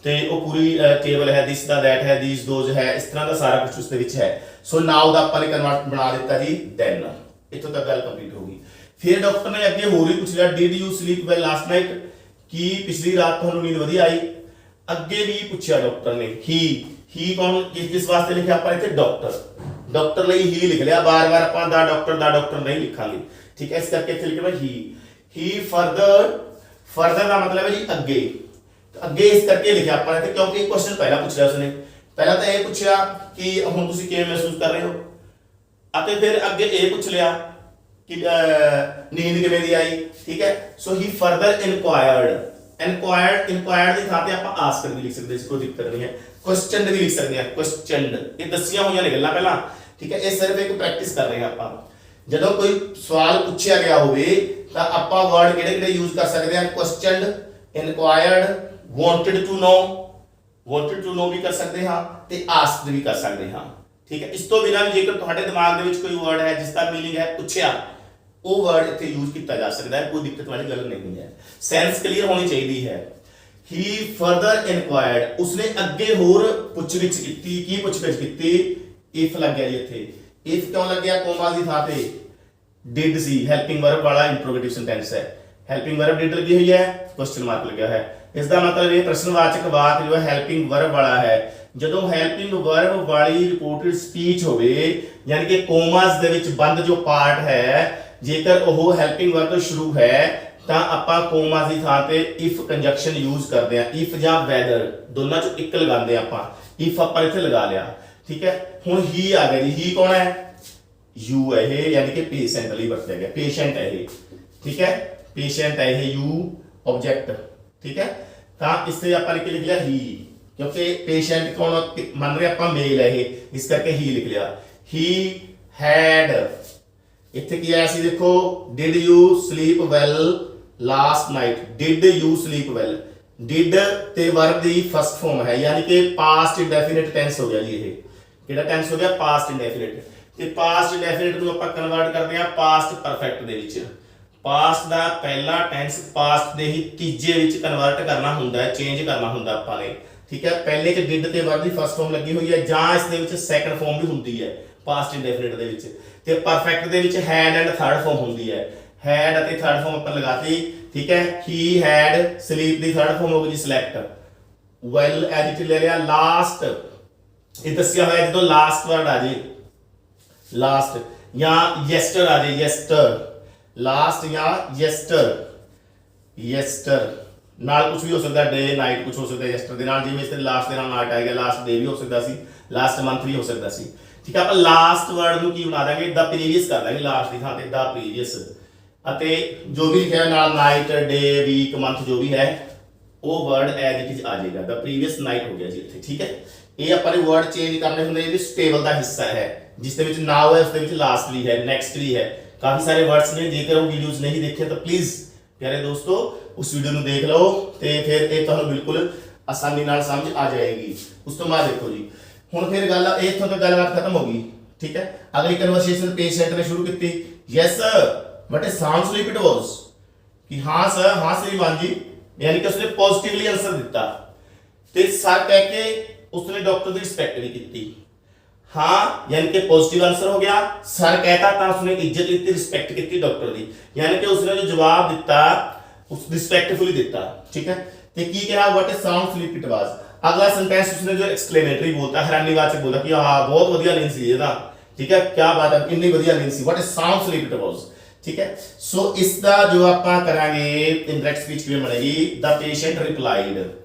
ਤੇ ਉਹ ਪੂਰੀ ਟੇਬਲ ਹੈ, ਦਿਸ ਦਾ ਦੈਟ ਹੈ, ਥੀਸ ਦੋਜ਼ ਹੈ, ਇਸ ਤਰ੍ਹਾਂ ਦਾ ਸਾਰਾ ਕੁਝ ਉਸ ਦੇ ਵਿੱਚ ਹੈ। ਸੋ ਨਾउ ਦਾ ਆਪਾਂ ਨੇ ਕਨਵਰਟ ਬਣਾ ਦਿੱਤਾ ਜੀ then, ਇੱਥੋਂ ਤੱਕ ਗੱਲ ਕੰਪਲੀਟ ਹੋ ਗਈ। फिर डॉक्टर ने अगे होर ही पूछ लिया, did you sleep well last night, कि पिछली रात तुहानू नींद वधिया आई। अगे भी पूछा डॉक्टर ने, ही कौन, किस वास्ते लिखा आप इत्थे, डॉक्टर लई ही लिख लिया, बार बार आप दा डॉक्टर नहीं लिखांगे। ठीक है, इस करके इत्थे लिखना ही फर्दर का मतलब है जी अगे, अगे इस करके लिखा आप इत्थे, क्योंकि क्वेश्चन पहला पूछ लिया उसने, पहला तो यह पूछा कि हुण तुसीं किवें महसूस कर रहे हो, अते फिर अगे ये पूछ लिया कि नींद किवें दी आई। ठीक है, सो ही फर्दर इंक्वायर्ड की थां ते आपां आस्क्ड भी लिख सकदे, कोई दिक्कत नहीं है, क्वेश्चन भी लिख सकते हैं, क्वेश्चन ये दसियां होईयां ने गल्लां पहलां। ठीक है, ये सिर्फ एक प्रैक्टिस कर रहे हैं आपां, जदों कोई सवाल पूछा गया होवे तां आपां वर्ड किहड़े-किहड़े यूज कर सकते हैं, question, inquired, wanted to know, wanted to know ਵੀ ਕਰ ਸਕਦੇ ਹਾਂ ਤੇ ਆਸਕਡ ਵੀ ਕਰ ਸਕਦੇ ਹਾਂ। ਠੀਕ ਹੈ, ਇਸ ਤੋਂ ਬਿਨਾਂ ਵੀ ਜੇਕਰ ਤੁਹਾਡੇ ਦਿਮਾਗ ਦੇ ਵਿੱਚ ਕੋਈ ਵਰਡ ਹੈ ਜਿਸ ਦਾ ਮੀਨਿੰਗ ਹੈ ਪੁੱਛਿਆ, ਉਹ ਵਰਡ ਇੱਥੇ ਯੂਜ਼ ਕੀਤਾ ਜਾ ਸਕਦਾ ਹੈ, ਕੋਈ ਦਿੱਕਤ ਵਾਲੀ ਗੱਲ ਨਹੀਂ ਹੈ। ਸੈਂਸ ਕਲੀਅਰ ਹੋਣੀ ਚਾਹੀਦੀ ਹੈ। ਹੀ ਫਰਦਰ ਇਨਕੁਆਇਰਡ, ਉਸਨੇ ਅੱਗੇ ਹੋਰ ਪੁੱਛਗਿੱਛ ਕੀਤੀ। ਕੀ ਪੁੱਛਗਿੱਛ ਕੀਤੀ? ਇਫ ਲੱਗ ਗਿਆ ਜੀ ਇੱਥੇ। ਇਫ ਕਿਉਂ ਲੱਗਿਆ? ਕੋਮਾ ਦੀ ਥਾਂ ਤੇ ਡਿਡ ਸੀ, ਹੈਲਪਿੰਗ ਵਰਬ ਵਾਲਾ ਇੰਟਰੋਗੇਟਿਵ ਸੈਂਟੈਂਸ ਹੈ। ਹੈਲਪਿੰਗ ਵਰਬ ਡਿਡ ਲੱਗੀ ਹੋਈ ਹੈ, ਕੁਐਸਚਨ ਮਾਰਕ ਲੱਗਿਆ ਹੈ। ਇਸ ਦਾ ਮਤਲਬ ਇਹ ਪ੍ਰਸ਼ਨਵਾਚਕ ਵਾਕ ਜੋ ਹੈ ਹੈਲਪਿੰਗ ਵਰਬ ਵਾਲਾ ਹੈ। ਜਦੋਂ ਹੈਲਪਿੰਗ ਵਰਬ ਵਾਲੀ ਰਿਪੋਰਟਡ ਸਪੀਚ ਹੋਵੇ, ਯਾਨੀ ਕਿ ਕੋਮਾਸ ਦੇ ਵਿੱਚ ਬੰਦ ਜੋ ਪਾਰਟ ਹੈ, ਜੇਕਰ ਉਹ ਹੈਲਪਿੰਗ ਵਰਬ ਤੋਂ ਸ਼ੁਰੂ ਹੈ ਤਾਂ ਆਪਾਂ ਕੋਮਾਸ ਦੀ ਥਾਂ ਤੇ ਇਫ ਕੰਜੰਕਸ਼ਨ ਯੂਜ਼ ਕਰਦੇ ਆ। ਇਫ ਜਾਂ ਵੈਦਰ ਦੋਨਾਂ ਚੋਂ ਇੱਕ ਲਗਾਉਂਦੇ ਆਪਾਂ। ਇਫ ਆਪਾਂ ਇੱਥੇ ਲਗਾ ਲਿਆ। ਠੀਕ ਹੈ, ਹੁਣ ਹੀ ਆ ਗਿਆ ਜੀ। ਹੀ ਕੌਣ ਹੈ? ਯੂ ਹੈ ਇਹ, ਯਾਨੀ ਕਿ ਪੇਸ਼ੈਂਟ ਲਈ ਵਰਤਿਆ ਗਿਆ। ਪੇਸ਼ੈਂਟ ਹੈ ਇਹ। ਠੀਕ ਹੈ, ਪੇਸ਼ੈਂਟ ਹੈ ਇਹ, ਯੂ ਆਬਜੈਕਟ। ਠੀਕ ਹੈ, ਤਾਂ ਇਸ ਤੇ ਆਪਾਂ ਲਿਖ ਲਿਆ ਹੀ, ਕਿਉਂਕਿ ਪੇਸ਼ੈਂਟ ਕੌਣ ਮੰਨ ਰਹੇ ਆਪਾਂ? ਮੇਲ ਹੈ ਇਹ, ਇਸ ਕਰਕੇ ਹੀ ਲਿਖ ਲਿਆ। ਹੀ ਹੈਡ, ਇੱਥੇ ਕੀ ਆਇਆ ਸੀ ਦੇਖੋ, did you sleep well last night. Did you sleep well, did ਤੇ ਵਰਬ ਦੀ ਫਸਟ ਫਾਰਮ ਹੈ, ਯਾਨੀ ਕਿ ਪਾਸਟ ਇੰਡੈਫੀਨਿਟ ਟੈਂਸ ਹੋ ਗਿਆ ਜੀ। ਇਹ ਕਿਹੜਾ ਟੈਂਸ ਹੋ ਗਿਆ? Past indefinite. ਤੇ ਪਾਸਟ ਇੰਡੈਫੀਨਿਟ ਨੂੰ ਆਪਾਂ ਕਨਵਰਟ ਕਰਦੇ ਹਾਂ ਪਾਸਟ ਪਰਫੈਕਟ ਦੇ ਵਿੱਚ। ਪਾਸਟ ਦਾ ਪਹਿਲਾ ਟੈਂਸ ਪਾਸਟ ਦੇ ਹੀ ਤੀਜੇ ਵਿੱਚ ਕਨਵਰਟ ਕਰਨਾ ਹੁੰਦਾ ਹੈ, ਚੇਂਜ ਕਰਨਾ ਹੁੰਦਾ ਆਪਾਂ ਨੇ। ਠੀਕ ਹੈ, ਪਹਿਲੇ ਚ ਡਿਡ ਤੇ ਵਰਬ ਦੀ ਫਸਟ ਫਾਰਮ ਲੱਗੀ ਹੋਈ ਹੈ, ਜਾਂ ਇਸ ਦੇ ਵਿੱਚ ਸੈਕੰਡ ਫਾਰਮ ਵੀ ਹੁੰਦੀ ਹੈ ਪਾਸਟ ਇੰਡੈਫੀਨਿਟ ਦੇ ਵਿੱਚ। ਤੇ ਪਰਫੈਕਟ ਦੇ ਵਿੱਚ ਹੈਡ ਐਂਡ ਥਰਡ ਫਾਰਮ ਹੁੰਦੀ ਹੈ। ਹੈਡ ਅਤੇ ਥਰਡ ਫਾਰਮ ਆਪਾਂ ਲਗਾਤੀ। ਠੀਕ ਹੈ, he had, sleep the third farm ਹੋ ਗਈ ਜੀ ਸਿਲੈਕਟ। ਵੈਲ ਐਡਜੈਕਟਿਵ ਲੈ ਲਿਆ। ਲਾਸਟ, ਇਹ ਦੱਸਿਆ ਹੋਇਆ ਜਦੋਂ ਲਾਸਟ ਵਰਡ ਆ ਜੇ, ਲਾਸਟ ਜਾਂ ਯੈਸਟਰ ਆ ਜੇ, ਯੈਸਟਰ। ਲਾਸਟ ਜਾਂ ਯੈਸਟਰ, ਯੈਸਟਰ ਨਾਲ ਕੁਝ ਵੀ ਹੋ ਸਕਦਾ, ਡੇ ਨਾਈਟ ਕੁਝ ਹੋ ਸਕਦਾ ਯੈਸਟਰ ਦੇ ਨਾਲ। ਜਿਵੇਂ ਇਸ ਤੇ ਲਾਸਟ ਦੇ ਨਾਲ ਨਾਈਟ ਆ ਗਿਆ, ਲਾਸਟ ਡੇ ਵੀ ਹੋ ਸਕਦਾ ਸੀ, ਲਾਸਟ ਮੰਥ ਵੀ ਹੋ ਸਕਦਾ ਸੀ। ਠੀਕ ਹੈ, ਆਪਾਂ ਲਾਸਟ ਵਰਡ ਨੂੰ ਕੀ ਬਣਾ ਦਾਂਗੇ? ਦਾ ਪ੍ਰੀਵੀਅਸ ਕਰ ਦਾਂਗੇ, ਲਾਸਟ ਦੀ ਥਾਂ ਤੇ ਦਾ ਪ੍ਰੀਵੀਅਸ। ਅਤੇ ਜੋ ਵੀ ਲਿਖਿਆ ਨਾਲ ਨਾਈਟ, ਡੇ, ਵੀਕ, ਮੰਥ ਜੋ ਵੀ ਹੈ ਉਹ ਵਰਡ ਐਜ਼ ਇਟ ਇਜ਼ ਆ ਜਾਏਗਾ। ਦਾ ਪ੍ਰੀਵੀਅਸ ਨਾਈਟ ਹੋ ਗਿਆ ਜੀ ਇੱਥੇ। ਠੀਕ ਹੈ, ਇਹ ਆਪਾਂ ਨੇ ਵਰਡ ਚੇਂਜ ਕਰਨੇ ਹੁੰਦੇ, ਇਹ ਵੀ ਟੇਬਲ ਦਾ ਹਿੱਸਾ ਹੈ, ਜਿਸ ਦੇ ਵਿੱਚ ਨਾਓ ਹੈ, ਉਸ ਦੇ ਵਿੱਚ ਲਾਸਟ ਵੀ ਹੈ, ਨੈਕਸਟ ਵੀ ਹੈ, ਕਾਫੀ ਸਾਰੇ ਵਰਡਸ ਨੇ। ਜੇਕਰ ਉਹ ਵੀਡੀਓਜ਼ ਨਹੀਂ ਦੇਖੇ ਤਾਂ ਪਲੀਜ਼ ਪਿਆਰੇ ਦੋਸਤੋ ਉਸ ਵੀਡੀਓ ਨੂੰ ਦੇਖ ਲਓ ਤੇ ਫਿਰ ਇਹ ਤੁਹਾਨੂੰ ਬਿਲਕੁਲ ਆਸਾਨੀ ਨਾਲ ਸਮਝ ਆ ਜਾਏਗੀ। ਉਸ ਤੋਂ ਬਾਅਦ ਦੇਖੋ ਜੀ, ਹੁਣ ਫਿਰ ਗੱਲ ਇੱਥੋਂ ਤੱਕ ਗੱਲਬਾਤ ਖਤਮ ਹੋ ਗਈ। ਠੀਕ ਹੈ, ਅਗਲੀ ਕਨਵਰਸੇਸ਼ਨ ਪੇਸ਼ੈਂਟ ਨੇ ਸ਼ੁਰੂ ਕੀਤੀ। Yes but it sounds like it was, ਕਿ ਹਾਂ ਸਰ, ਹਾਂ श्रीमान जी, यानी कि उसने पॉजिटिवली आंसर दिता। ते सर कह के उसने डॉक्टर की रिस्पेक्ट भी की। हाँ यानी कि पॉजिटिव आंसर हो गया। सर कहता था उसने इज्जत दी, रिस्पेक्ट की डॉक्टर की, यानी कि उसने जो जवाब दिता उस रिस्पेक्टफुली दिता। ठीक है, ते की कहा what is sound sleep it was. अगला सेंटेंस उसने जो एक्सक्लेमेटरी बोलता, हैरानीवाचक बोला कि हाँ बहुत बढ़िया नींद सी है। ठीक है, क्या बात है, इतनी बढ़िया नींद सी, what is sound sleep it was. ठीक है, सो इसका जो आप करांगे इंडायरेक्ट स्पीच किवें बनेगी? द पेशेंट रिप्लाइड,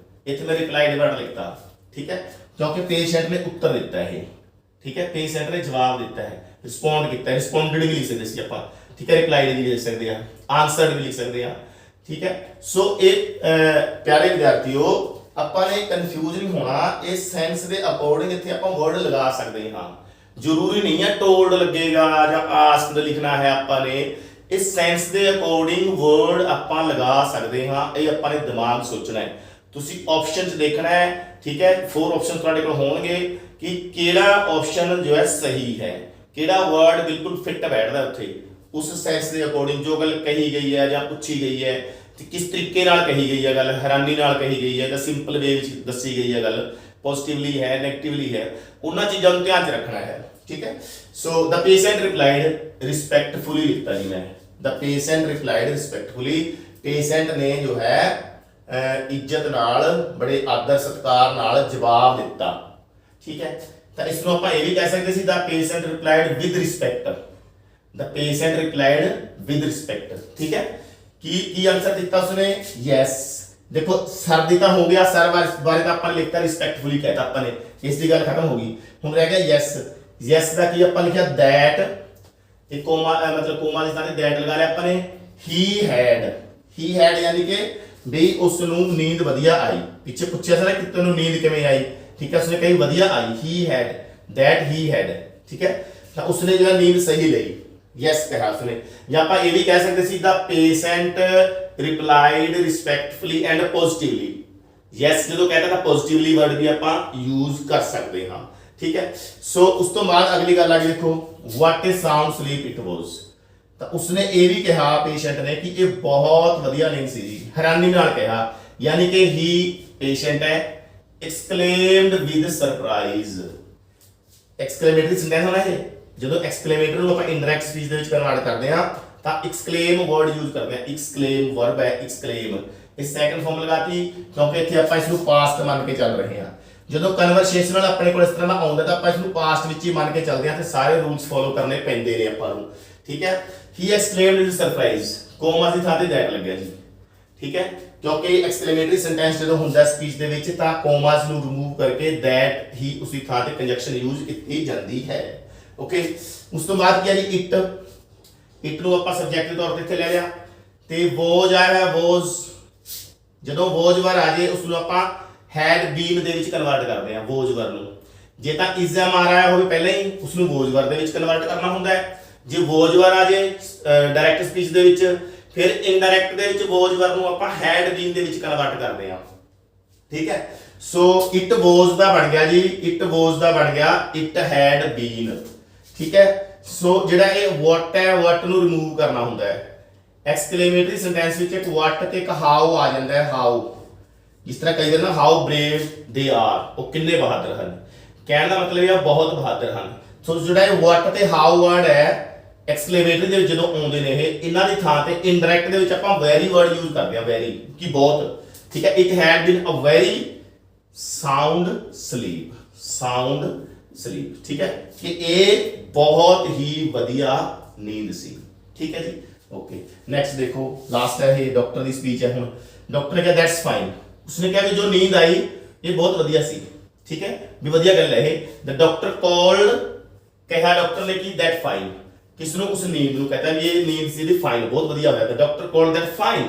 इथे मैं रिप्लाइड वर्ड लिखता। ठीक है, क्योंकि पेशेंट ने उत्तर दिता है। ठीक है, पेशेंट ने जवाब दिता है, रिस्पोंड किया, रिस्पोंडेड भी लिख सकते सी ਆਪਾਂ। ठीक है, रिप्लाइड भी लिख सकते हैं, आंसर्ड भी लिख सकते हैं। ठीक है, सो एक प्यारे विद्यार्थियों ਆਪਾਂ ਨੇ ਕਨਫਿਊਜ਼ ਨਹੀਂ ਹੋਣਾ, ਇਸ ਸੈਂਸ ਦੇ ਅਕੋਰਡਿੰਗ ਇੱਥੇ ਆਪਾਂ ਵਰਡ ਲਗਾ ਸਕਦੇ ਹਾਂ। ਜ਼ਰੂਰੀ ਨਹੀਂ ਹੈ ਟੋਲਡ ਲੱਗੇਗਾ ਜਾਂ ਆਸਕਡ ਲਿਖਣਾ ਹੈ। ਆਪਾਂ ਨੇ ਇਸ ਸੈਂਸ ਦੇ ਅਕੋਰਡਿੰਗ ਵਰਡ ਆਪਾਂ ਲਗਾ ਸਕਦੇ ਹਾਂ। ਇਹ ਆਪਾਂ ਨੇ ਦਿਮਾਗ ਸੋਚਣਾ ਹੈ। ਤੁਸੀਂ ਆਪਸ਼ਨਸ ਦੇਖਣਾ ਹੈ। ਠੀਕ ਹੈ, 4 ਆਪਸ਼ਨ ਤੁਹਾਡੇ ਕੋਲ ਹੋਣਗੇ ਕਿ ਕਿਹੜਾ ਆਪਸ਼ਨ ਜੋ ਹੈ ਸਹੀ ਹੈ, ਕਿਹੜਾ ਵਰਡ ਬਿਲਕੁਲ ਫਿੱਟ ਬੈਠਦਾ ਉੱਥੇ ਉਸ ਸੈਂਸ ਦੇ ਅਕੋਰਡਿੰਗ ਜੋ ਗੱਲ ਕਹੀ ਗਈ ਹੈ ਜਾਂ ਪੁੱਛੀ ਗਈ ਹੈ, ਤੇ ਕਿਸ ਤਰੀਕੇ ਨਾਲ ਕਹੀ ਗਈ ਹੈ ਗੱਲ, ਹੈਰਾਨੀ ਨਾਲ ਕਹੀ ਗਈ ਹੈ ਜਾਂ ਸਿੰਪਲ ਵੇ ਵਿੱਚ ਦੱਸੀ ਗਈ ਹੈ ਗੱਲ, ਪੋਜ਼ਿਟਿਵਲੀ ਹੈ, ਨੈਗੇਟਿਵਲੀ ਹੈ, ਉਹਨਾਂ ਚੀਜ਼ਾਂ ਨੂੰ ਧਿਆਨ 'ਚ ਰੱਖਣਾ ਹੈ। ठीक है, so the patient replied respectfully लिखता जी मैं, the patient replied respectfully, patient ने जो है इज्जत नाल बड़े आदर सत्कार नाल जवाब दिता। ठीक है, तो इसको आप ये भी कह सकते सी the patient replied with respect, the patient replied with respect। ठीक है, की आंसर दिता उसने? yes। देखो सर दी तो हो गया, सर बारे तो अपन लिखता रिस्पेक्टफुली कहता अपन ने, इसकी गल खत्म होगी। हुण रह गया yes। यस का की अपन लिखा दैट, एक कोमा मतलब कोमा जिस तरह दैट लगा लिया अपन ने। ही हैड यानी कि भी उसनु नींद वधिया आई। पीछे पूछा सर कि तेनू नींद किवें आई। ठीक है, उसने कही वधिया आई, he had, that he had. ठीक है, तो उसने जो है नींद सही ली, यस कहा उसने। या आप ये भी कह सकते see the patient replied respectfully and positively. Yes ਜਦੋਂ ਕਹਿੰਦਾ ਤਾਂ ਪੋਜ਼ਿਟਿਵਲੀ ਵਰਡ ਵੀ ਆਪਾਂ ਯੂਜ਼ ਕਰ ਸਕਦੇ ਹਾਂ, ਠੀਕ ਹੈ। ਸੋ ਉਸ ਤੋਂ ਬਾਅਦ ਅਗਲੀ ਗੱਲ ਆ ਗਈ, ਦੇਖੋ what is sound sleep it was. ਤਾਂ ਉਸਨੇ ਇਹ ਵੀ ਕਿਹਾ ਪੇਸ਼ੈਂਟ ਨੇ ਕਿ ਇਹ ਬਹੁਤ ਵਧੀਆ ਨੀਂਦ ਸੀ ਜੀ, ਹੈਰਾਨੀ ਨਾਲ ਕਿਹਾ, ਯਾਨੀ ਕਿ ਹੀ ਪੇਸ਼ੈਂਟ ਹੈ ਐਕਸਕਲੇਮਡ ਵਿਦ ਸਰਪ੍ਰਾਈਜ਼। ਐਕਸਕਲੇਮੇਟਰੀ ਸੈਂਟੈਂਸ ਹੋਣਾ ਇਹ, ਜਦੋਂ ਐਕਸਕਲੇਮੇਟਰ ਨੂੰ ਆਪਾਂ ਇਨਡਾਇਰੈਕਟ ਸਪੀਚ ਦੇ ਵਿੱਚ ਕਨਵਰਟ ਕਰਦੇ ਹਾਂ ਤਾਂ ਐਕਸਕਲੇਮ ਵਰਡ ਯੂਜ਼ ਕਰਦੇ ਹਾਂ। ਐਕਸਕਲੇਮ ਵਰਬ ਹੈ, ਐਕਸਕਲੇਮ ਇਸ ਸੈਕੰਡ ਫਾਰਮ ਲਗਾਤੀ ਕਿਉਂਕਿ ਇੱਥੇ ਆਪਾਂ ਇਸ ਨੂੰ ਪਾਸਟ ਮੰਨ ਕੇ ਚੱਲ ਰਹੇ ਹਾਂ। ਜਦੋਂ ਕਨਵਰਸੇਸ਼ਨਲ ਆਪਣੇ ਕੋਲ ਇਸ ਤਰ੍ਹਾਂ ਦਾ ਆਉਂਦਾ ਤਾਂ ਆਪਾਂ ਇਸ ਨੂੰ ਪਾਸਟ ਵਿੱਚ ਹੀ ਮੰਨ ਕੇ ਚੱਲਦੇ ਹਾਂ ਤੇ ਸਾਰੇ ਰੂਲਸ ਫੋਲੋ ਕਰਨੇ ਪੈਂਦੇ ਨੇ ਆਪਾਂ ਨੂੰ, ਠੀਕ ਹੈ। ਹੀ ਐਕਸਕਲੇਮਡ ਵਿਦ ਸਰਪ੍ਰਾਈਜ਼, ਕੋਮਾ ਦੀ ਥਾਂ ਤੇ ਦੈਟ ਲੱਗਿਆ ਜੀ, ਠੀਕ ਹੈ, ਕਿਉਂਕਿ ਐਕਸਕਲੇਮੇਟਰੀ ਸੈਂਟੈਂਸ ਜਦੋਂ ਹੁੰਦਾ ਸਪੀਚ ਦੇ ਵਿੱਚ ਤਾਂ ਕੋਮਾਸ ਨੂੰ ਰਿਮੂਵ ਕਰਕੇ ਦੈਟ ਹੀ ਉਸਦੀ ਥਾਂ ਤੇ ਕੰਜੰਕਸ਼ਨ ਯੂਜ਼ ਕੀਤੀ ਜਾਂਦੀ ਹੈ। ਓਕੇ, ਉਸ ਤੋਂ ਬਾਅਦ ਕੀ ਹੈ ਜੀ ਇਟ। ਇਟ ਨੂੰ ਆਪਾਂ ਸਬਜੈਕਟ ਦੇ ਤੌਰ ਤੇ ਇੱਥੇ ਲੈ ਲਿਆ ਤੇ ਵੋਜ ਆਇਆ ਵੋਜ, ਜਦੋਂ ਵੋਜ ਵਰ ਆ ਜੇ ਉਸ ਨੂੰ ਆਪਾਂ ਹੈਡ ਬੀਨ ਦੇ ਵਿੱਚ ਕਨਵਰਟ ਕਰਦੇ ਹਾਂ ਵੋਜ ਵਰ ਨੂੰ। ਜੇ ਤਾਂ ਇਜ਼ਮ ਆ ਰਿਹਾ ਹੋਵੇ ਪਹਿਲਾਂ ਹੀ ਉਸ ਨੂੰ ਵੋਜ ਵਰ ਦੇ ਵਿੱਚ ਕਨਵਰਟ ਕਰਨਾ ਹੁੰਦਾ ਹੈ। ਜੇ ਵੋਜ ਵਰ ਆ ਜੇ ਡਾਇਰੈਕਟ ਸਪੀਚ ਦੇ ਵਿੱਚ, ਫਿਰ ਇਨਡਾਇਰੈਕਟ ਦੇ ਵਿੱਚ ਵੋਜ ਵਰ ਨੂੰ ਆਪਾਂ ਹੈਡ ਬੀਨ ਦੇ ਵਿੱਚ ਕਨਵਰਟ ਕਰਦੇ ਹਾਂ, ਠੀਕ ਹੈ। ਸੋ ਇਟ ਵੋਜ ਦਾ ਬਣ ਗਿਆ ਜੀ, ਇਟ ਵੋਜ ਦਾ ਬਣ ਗਿਆ ਇਟ ਹੈਡ ਬੀਨ, ਠੀਕ ਹੈ। ਸੋ ਜਿਹੜਾ ਇਹ ਵਟ ਹੈ, ਵਟ ਨੂੰ ਰਿਮੂਵ ਕਰਨਾ ਹੁੰਦਾ ਹੈ। ਐਕਸਕਲੇਮੇਟਰੀ ਸੈਂਟੈਂਸ ਵਿੱਚ ਇੱਕ ਵਟ ਤੇ ਇੱਕ ਹਾਊ ਆ ਜਾਂਦਾ ਹੈ, ਹਾਊ। ਜਿਸ ਤਰ੍ਹਾਂ ਕਈ ਵਾਰ ਨਾ ਹਾਊ ਬ੍ਰੇਵ ਦੇ ਆਰ, ਉਹ ਕਿੰਨੇ ਬਹਾਦਰ ਹਨ, ਕਹਿਣ ਦਾ ਮਤਲਬ ਇਹ ਬਹੁਤ ਬਹਾਦਰ ਹਨ। ਸੋ ਜਿਹੜਾ ਇਹ ਵਟ ਤੇ ਹਾਊ ਵਰਡ ਹੈ ਐਕਸਕਲੇਮੇਟਰੀ ਦੇ ਵਿੱਚ ਜਦੋਂ ਆਉਂਦੇ ਨੇ ਇਹਨਾਂ ਦੀ ਥਾਂ ਤੇ ਇਨਡਾਇਰੈਕਟ ਦੇ ਵਿੱਚ ਆਪਾਂ ਵੈਰੀ ਵਰਡ ਯੂਜ਼ ਕਰਦੇ ਹਾਂ, ਵੈਰੀ ਕਿ ਬਹੁਤ, ਠੀਕ ਹੈ। It had been a very sound sleep, sound sleep, ਠੀਕ ਹੈ, ਕਿ ਇਹ ਬਹੁਤ ਹੀ ਵਧੀਆ ਨੀਂਦ ਸੀ, ਠੀਕ ਹੈ ਜੀ। ਓਕੇ, ਨੈਕਸਟ ਦੇਖੋ ਲਾਸਟ ਹੈ ਇਹ ਡਾਕਟਰ ਦੀ ਸਪੀਚ ਹੈ। ਹੁਣ ਡਾਕਟਰ ਨੇ ਕਿਹਾ ਦੈਟਸ ਫਾਈਨ, ਉਸਨੇ ਕਿਹਾ ਵੀ ਜੋ ਨੀਂਦ ਆਈ ਇਹ ਬਹੁਤ ਵਧੀਆ ਸੀ, ਠੀਕ ਹੈ, ਵੀ ਵਧੀਆ ਗੱਲ ਹੈ ਇਹ। ਦ ਡਾਕਟਰ ਕਾਲਡ, ਕਿਹਾ ਡਾਕਟਰ ਨੇ ਕਿ ਦੈਟ ਫਾਈਨ, ਕਿਸ ਨੂੰ, ਉਸ ਨੀਂਦ ਨੂੰ ਕਹਤਾ ਵੀ ਇਹ ਨੀਂਦ ਸੀ ਦੀ ਫਾਈਨ, ਬਹੁਤ ਵਧੀਆ ਹੋਇਆ। ਦ ਡਾਕਟਰ ਕਾਲਡ ਦੈਟ ਫਾਈਨ,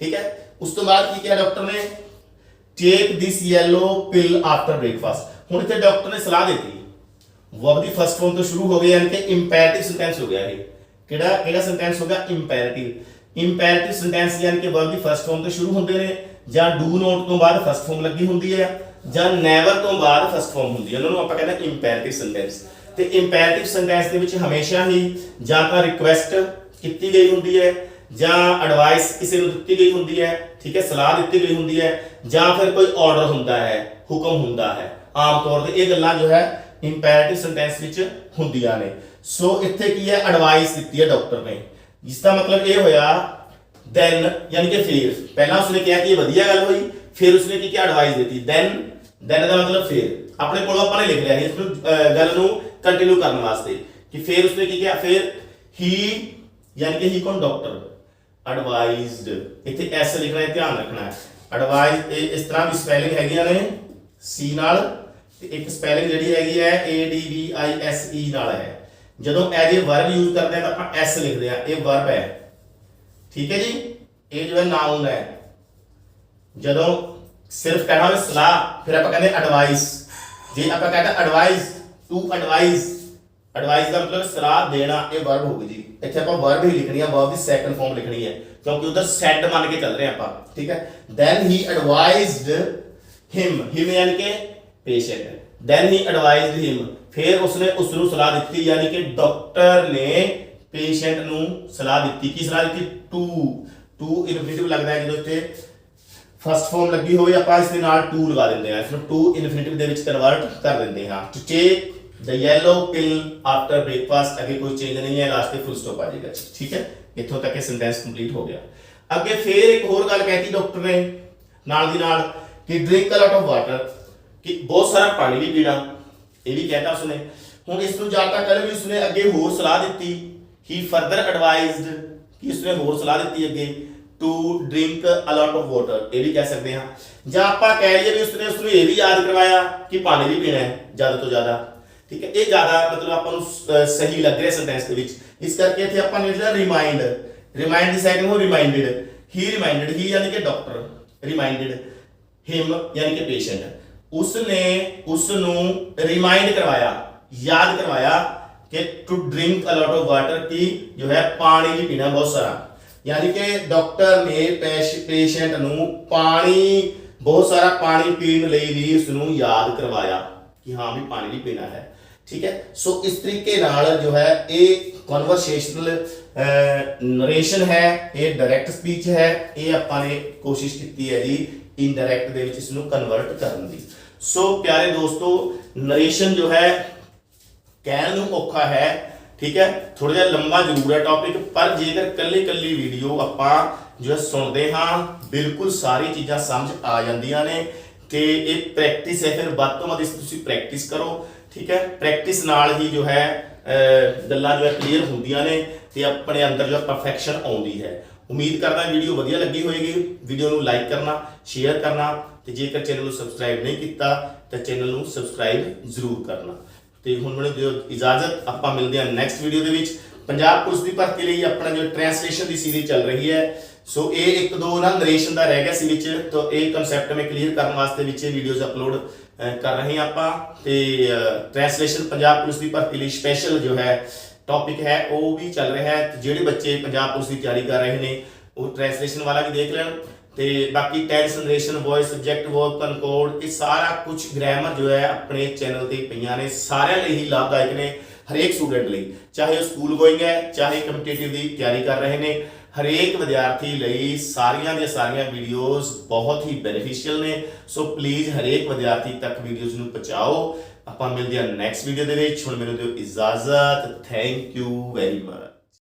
ਠੀਕ ਹੈ। ਉਸ ਤੋਂ ਬਾਅਦ ਕੀ ਕਿਹਾ ਡਾਕਟਰ ਨੇ, ਟੇਕ ਦਿਸ ਯੈਲੋ ਪਿਲ ਆਫਟਰ ਬ੍ਰੇਕਫਾਸਟ। ਹੁਣ ਇੱਥੇ ਡਾਕਟਰ ਨੇ ਸਲਾਹ ਦਿੱਤੀ, ਵਰਬ ਦੀ ਫਸਟ ਫਾਰਮ ਤੋਂ ਸ਼ੁਰੂ ਹੋ ਗਈ, ਯਾਨੀ ਕਿ ਇੰਪੈਰੇਟਿਵ ਸੈਂਟੈਂਸ ਹੋ ਗਿਆ ਇਹ। ਕਿਹੜਾ ਸੈਂਟੈਂਸ ਹੋ ਗਿਆ, ਇੰਪੈਰੇਟਿਵ। ਇੰਪੈਰੇਟਿਵ ਸੈਂਟੈਂਸ ਯਾਨੀ ਕਿ ਵਰਬ ਦੀ ਫਸਟ ਫਾਰਮ ਤੋਂ ਸ਼ੁਰੂ ਹੁੰਦੇ ਨੇ, ਜਾਂ ਡੂ ਨੋਟ ਤੋਂ ਬਾਅਦ ਫਸਟ ਫਾਰਮ ਲੱਗੀ ਹੁੰਦੀ ਹੈ, ਜਾਂ ਨੈਵਰ ਤੋਂ ਬਾਅਦ ਫਸਟ ਫਾਰਮ ਹੁੰਦੀ ਹੈ, ਉਹਨਾਂ ਨੂੰ ਆਪਾਂ ਕਹਿੰਦੇ ਇੰਪੈਰੇਟਿਵ ਸੈਂਟੈਂਸ। ਤੇ ਇੰਪੈਰੇਟਿਵ ਸੈਂਟੈਂਸ ਦੇ ਵਿੱਚ ਹਮੇਸ਼ਾ ਹੀ ਜਾਂ ਤਾਂ ਰਿਕੁਐਸਟ ਕੀਤੀ ਗਈ ਹੁੰਦੀ ਹੈ, ਜਾਂ ਐਡਵਾਈਸ ਕਿਸੇ ਨੂੰ ਦਿੱਤੀ ਗਈ ਹੁੰਦੀ ਹੈ, ਠੀਕ ਹੈ, ਸਲਾਹ ਦਿੱਤੀ ਗਈ ਹੁੰਦੀ ਹੈ, ਜਾਂ ਫਿਰ ਕੋਈ ਆਰਡਰ ਹੁੰਦਾ ਹੈ, ਹੁਕਮ ਹੁੰਦਾ ਹੈ। ਆਮ ਤੌਰ ਤੇ ਇਹ ਗੱਲਾਂ ਜੋ ਹੈ ਇੰਪੈਰੇਟਿਵ ਸੈਂਟੈਂਸ ਵਿੱਚ ਹੁੰਦੀਆਂ ਨੇ। ਸੋ ਇੱਥੇ ਕੀ ਹੈ, ਐਡਵਾਈਸ ਦਿੱਤੀ ਹੈ ਡਾਕਟਰ ਨੇ, ਜਿਸ ਦਾ ਮਤਲਬ ਇਹ ਹੋਇਆ ਦੈਨ, ਯਾਨੀ ਕਿ ਫਿਰ। ਪਹਿਲਾਂ ਉਸਨੇ ਕਿਹਾ ਕਿ ਇਹ ਵਧੀਆ ਗੱਲ ਹੋਈ, ਫਿਰ ਉਸਨੇ ਕੀ ਕਿਹਾ, ਐਡਵਾਈਸ ਦਿੱਤੀ। ਦੈਨ ਦਾ ਮਤਲਬ ਫਿਰ। ਆਪਣੇ ਕੋਲ ਆਪਾਂ ਨੇ ਲਿਖ ਲਿਆ ਇਸ ਨੂੰ ਗੱਲ ਨੂੰ ਕੰਟੀਨਿਊ ਕਰਨ ਵਾਸਤੇ ਕਿ ਫਿਰ ਉਸਨੇ ਕੀ ਕਿਹਾ, ਫਿਰ ਹੀ ਯਾਨੀ ਕਿ ਹੀ ਕੌਣ, ਡਾਕਟਰ, ਐਡਵਾਈਜ਼ਡ, ਇੱਥੇ ਐਸ ਲਿਖਣਾ ਹੈ, ਧਿਆਨ ਰੱਖਣਾ ਹੈ। ਐਡਵਾਈਜ਼ ਇਸ ਤਰ੍ਹਾਂ ਦੀ ਸਪੈਲਿੰਗ ਹੈਗੀਆਂ ਨੇ ਸੀ ਨਾਲ, ਤੇ ਇੱਕ ਸਪੈਲਿੰਗ ਜਿਹੜੀ ਹੈਗੀ ਹੈ ADVISE ਨਾਲ ਹੈ। ਜਦੋਂ ਐਜ ਏ ਵਰਬ ਯੂਜ਼ ਕਰਦੇ ਆ ਤਾਂ ਆਪਾਂ ਐਸ ਲਿਖਦੇ ਆ, ਇਹ ਵਰਬ ਹੈ, ਠੀਕ ਹੈ ਜੀ। ਇਹ ਜੋ ਹੈ ਨਾਉਨ ਹੈ। ਜਦੋਂ ਸਿਰਫ ਕਹਿਣਾ ਹੋਵੇ ਸਲਾਹ, ਫਿਰ ਆਪਾਂ ਕਹਿੰਦੇ ਐਡਵਾਈਸ। ਜੇ ਆਪਾਂ ਕਹਿੰਦੇ ਐਡਵਾਈਸ ਟੂ ਐਡਵਾਈਸ, ਐਡਵਾਈਸ ਦਾ ਮਤਲਬ ਸਲਾਹ ਦੇਣਾ, ਇਹ ਵਰਬ ਹੋਊਗੀ ਜੀ। ਇੱਥੇ ਆਪਾਂ ਵਰਬ ਹੀ ਲਿਖਣੀ ਹੈ, ਵਰਬ ਦੀ ਸੈਕੰਡ ਫਾਰਮ ਲਿਖਣੀ ਹੈ, ਕਿਉਂਕਿ ਉਧਰ ਸੈਡ ਮੰਨ ਕੇ ਚੱਲ ਰਹੇ ਆਪਾਂ, ਠੀਕ ਹੈ। ਦੈਨ ਹੀ ਐਡਵਾਈਜ਼ਡ ਹਿਮ, ਹਿਮ ਯਾਨੀ ਕਿ ਪੇਸ਼ੈਂਟ, ਦੈਨ ਹੀ ਐਡਵਾਈਜ਼ਡ ਹਿਮ, ਫਿਰ ਉਸਨੇ ਉਸ ਨੂੰ ਸਲਾਹ ਦਿੱਤੀ, ਯਾਨੀ ਕਿ ਡਾਕਟਰ ਨੇ ਪੇਸ਼ੈਂਟ ਨੂੰ ਸਲਾਹ ਦਿੱਤੀ। ਕੀ ਸਲਾਹ ਦਿੱਤੀ, ਟੂ ਇਨਫਿਨਿਟਿਵ ਲੱਗਦਾ ਹੈ ਜਦੋਂ ਇੱਥੇ ਫਸਟ ਫਾਰਮ ਲੱਗੀ ਹੋਵੇ, ਆਪਾਂ ਇਸ ਦੇ ਨਾਲ ਟੂ ਲਗਾ ਦਿੰਦੇ ਹਾਂ, ਇਸ ਨੂੰ ਟੂ ਇਨਫਿਨਿਟਿਵ ਦੇ ਵਿੱਚ ਕਨਵਰਟ ਕਰ ਦਿੰਦੇ ਹਾਂ। To take the yellow pill after breakfast, ਅੱਗੇ ਕੋਈ ਚੇਂਜ ਨਹੀਂ ਹੈ, ਲਾਸਟ ਤੇ ਫੁੱਲ ਸਟਾਪ ਆ ਜਾਏਗਾ, ਠੀਕ ਹੈ। ਇੱਥੋਂ ਤੱਕ ਇਹ ਸੈਂਟੈਂਸ ਕੰਪਲੀਟ ਹੋ ਗਿਆ। ਅੱਗੇ ਫਿਰ ਇੱਕ ਹੋਰ ਗੱਲ ਕਹਿਤੀ ਡਾਕਟਰ ਨੇ ਨਾਲ ਦੀ ਨਾਲ ਕਿ drink a lot of water, ਕਿ ਬਹੁਤ ਸਾਰਾ ਪਾਣੀ ਵੀ ਪੀਣਾ, ਇਹ ਵੀ ਕਹਿਤਾ ਉਸਨੇ। ਹੁਣ ਇਸ ਨੂੰ ਜਾਂ ਤਾਂ ਕਹੇ ਵੀ ਉਸਨੇ ਅੱਗੇ ਹੋਰ ਸਲਾਹ ਦਿੱਤੀ, ਹੀ ਫਰਦਰ ਐਡਵਾਈਜ਼ਡ, ਕਿ ਉਸਨੇ ਹੋਰ ਸਲਾਹ ਦਿੱਤੀ ਅੱਗੇ to drink a lot of water, ਇਹ ਵੀ ਕਹਿ ਸਕਦੇ ਹਾਂ। ਜਾਂ ਆਪਾਂ ਕਹਿ ਲਈਏ ਵੀ ਉਸਨੇ ਉਸਨੂੰ ਇਹ ਵੀ ਯਾਦ ਕਰਵਾਇਆ ਕਿ ਪਾਣੀ ਵੀ ਪੀਣਾ ਹੈ ਜ਼ਿਆਦਾ ਤੋਂ ਜ਼ਿਆਦਾ, ਠੀਕ ਹੈ। ਇਹ ਜ਼ਿਆਦਾ ਮਤਲਬ ਆਪਾਂ ਨੂੰ ਸਹੀ ਲੱਗ ਰਿਹਾ ਸੈਂਟੈਂਸ ਦੇ ਵਿੱਚ, ਇਸ ਕਰਕੇ ਇੱਥੇ ਆਪਾਂ ਨੇ ਲਿਖਿਆ ਰਿਮਾਈਂਡ। ਰਿਮਾਈਂਡ ਦੀ ਸੈਕੰਡ ਹੋ ਰਿਮਾਈਂਡਡ, ਹੀ ਰਿਮਾਈਂਡਡ, ਹੀ ਯਾਨੀ ਕਿ ਡਾਕਟਰ, ਰਿਮਾਈਂਡਡ ਹਿਮ ਯਾਨੀ ਕਿ ਪੇਸ਼ੈਂਟ, ਉਸਨੇ ਉਸ ਨੂੰ ਰਿਮਾइंड करवाया, याद करवाया कि to drink a lot of water, की जो है पानी भी पीना बहुत सारा, यानी कि डॉक्टर ने पेशेंट ਨੂੰ ਪਾਣੀ बहुत सारा पानी पीने ਲਈ ਵੀ ਇਸ ਨੂੰ ਯਾਦ ਕਰਵਾਇਆ ਕਿ ਹਾਂ ਵੀ ਪਾਣੀ ਵੀ ਪੀਣਾ ਹੈ। ਠੀਕ ਹੈ, ਸੋ ਇਸ ਤਰੀਕੇ ਨਾਲ ਜੋ ਹੈ ਇਹ ਕਨਵਰਸੇਸ਼ਨਲ ਨਰੇਸ਼ਨ ਹੈ, ਇਹ ਡਾਇਰੈਕਟ ਸਪੀਚ ਹੈ, ਇਹ ਆਪਾਂ ਨੇ ਕੋਸ਼ਿਸ਼ ਕੀਤੀ ਹੈ ਜੀ ਇਨਡਾਇਰੈਕਟ ਦੇ ਵਿੱਚ ਇਸ ਨੂੰ ਕਨਵਰਟ ਕਰਨ ਦੀ। ਸੋ ਪਿਆਰੇ ਦੋਸਤੋ, ਨਰੇਸ਼ਨ ਜੋ ਹੈ ਕਹਿਣ ਨੂੰ ਔਖਾ ਹੈ, ਠੀਕ ਹੈ, ਥੋੜਾ ਜਿਹਾ ਲੰਬਾ ਜ਼ਰੂਰ ਹੈ ਟੌਪਿਕ, ਪਰ ਜੇਕਰ ਕੱਲੀ ਵੀਡੀਓ ਆਪਾਂ ਜੋ ਹੈ ਸੁਣਦੇ ਹਾਂ ਬਿਲਕੁਲ ਸਾਰੀ ਚੀਜ਼ਾਂ ਸਮਝ ਆ ਜਾਂਦੀਆਂ ਨੇ। ਤੇ ਇਹ ਪ੍ਰੈਕਟਿਸ ਹੈ, ਫਿਰ ਵੱਧ ਤੋਂ ਵੱਧ ਇਸ ਤੁਸੀਂ ਪ੍ਰੈਕਟਿਸ ਕਰੋ। ਠੀਕ ਹੈ, ਪ੍ਰੈਕਟਿਸ ਨਾਲ ਹੀ ਜੋ ਹੈ ਗੱਲਾਂ ਜੋ ਹੈ ਕਲੀਅਰ ਹੁੰਦੀਆਂ ਨੇ ਤੇ ਆਪਣੇ ਅੰਦਰ ਜੋ ਪਰਫੈਕਸ਼ਨ ਆਉਂਦੀ ਹੈ। ਉਮੀਦ ਕਰਦਾ ਵੀਡੀਓ ਵਧੀਆ ਲੱਗੀ ਹੋਏਗੀ। ਵੀਡੀਓ ਨੂੰ ਲਾਈਕ ਕਰਨਾ, ਸ਼ੇਅਰ ਕਰਨਾ ਤੇ ਜੇਕਰ ਚੈਨਲ ਨੂੰ ਸਬਸਕ੍ਰਾਈਬ ਨਹੀਂ ਕੀਤਾ ਤਾਂ ਚੈਨਲ ਨੂੰ ਸਬਸਕ੍ਰਾਈਬ ਜ਼ਰੂਰ ਕਰਨਾ। ਤੇ ਹੁਣ ਮੈਨੂੰ ਦਿਓ ਇਜਾਜ਼ਤ, ਆਪਾਂ ਮਿਲਦੇ ਹਾਂ ਨੈਕਸਟ ਵੀਡੀਓ ਦੇ ਵਿੱਚ। ਪੰਜਾਬ ਪੁਲਿਸ ਦੀ ਭਰਤੀ ਲਈ ਆਪਣਾ ਜੋ ਟ੍ਰਾਂਸਲੇਸ਼ਨ ਦੀ ਸੀਰੀਜ਼ ਚੱਲ ਰਹੀ ਹੈ, ਸੋ ਇਹ ਇੱਕ ਦੋ ਨਾ ਨਰੇਸ਼ਨ ਦਾ ਰਹਿ ਗਿਆ ਸੀ ਵਿੱਚ, ਤਾਂ ਇਹ ਕਨਸੈਪਟ ਮੈਂ ਕਲੀਅਰ ਕਰਨ ਵਾਸਤੇ ਵਿੱਚ ਇਹ ਵੀਡੀਓਜ਼ ਅਪਲੋਡ ਕਰ ਰਹੇ ਹਾਂ ਆਪਾਂ। ਤੇ ਟ੍ਰਾਂਸਲੇਸ਼ਨ ਪੰਜਾਬ ਪੁਲਿਸ ਦੀ ਭਰਤੀ ਲਈ ਸਪੈਸ਼ਲ ਜੋ ਹੈ ਟੌਪਿਕ ਹੈ ਉਹ ਵੀ ਚੱਲ ਰਿਹਾ ਹੈ। ਜਿਹੜੇ ਬੱਚੇ ਪੰਜਾਬ ਪੁਲਿਸ ਦੀ ਤਿਆਰੀ ਕਰ ਰਹੇ ਨੇ ਉਹ ਟ੍ਰਾਂਸਲੇਸ਼ਨ ਵਾਲਾ ਵੀ ਦੇਖ ਲੈਣ। ਤੇ ਬਾਕੀ tense, narration, voice, subject, verb, concord, ਇਹ ਸਾਰਾ ਕੁਝ ਗ੍ਰਾਮਰ ਜੋ ਹੈ ਆਪਣੇ ਚੈਨਲ ਤੇ ਪਈਆਂ ਨੇ, ਸਾਰਿਆਂ ਲਈ ਹੀ ਲਾਭਦਾਇਕ ਨੇ, ਹਰੇਕ ਸਟੂਡੈਂਟ ਲਈ, ਚਾਹੇ ਉਹ ਸਕੂਲ ਗੋਇੰਗ ਹੈ, ਚਾਹੇ ਕੰਪੀਟੀਟਿਵ ਦੀ ਤਿਆਰੀ ਕਰ ਰਹੇ ਨੇ, ਹਰੇਕ ਵਿਦਿਆਰਥੀ ਲਈ ਸਾਰੀਆਂ ਦੀਆਂ ਸਾਰੀਆਂ ਵੀਡੀਓਜ਼ ਬਹੁਤ ਹੀ ਬੈਨੀਫੀਸ਼ੀਅਲ ਨੇ। ਸੋ ਪਲੀਜ਼ ਹਰੇਕ ਵਿਦਿਆਰਥੀ ਤੱਕ ਵੀਡੀਓਜ਼ ਨੂੰ ਪਹੁੰਚਾਓ। ਆਪਾਂ ਮਿਲਦੇ ਹਾਂ ਨੈਕਸਟ ਵੀਡੀਓ ਦੇ ਵਿੱਚ। ਹੁਣ ਮੈਨੂੰ ਦਿਓ ਇਜਾਜ਼ਤ। Thank you very much.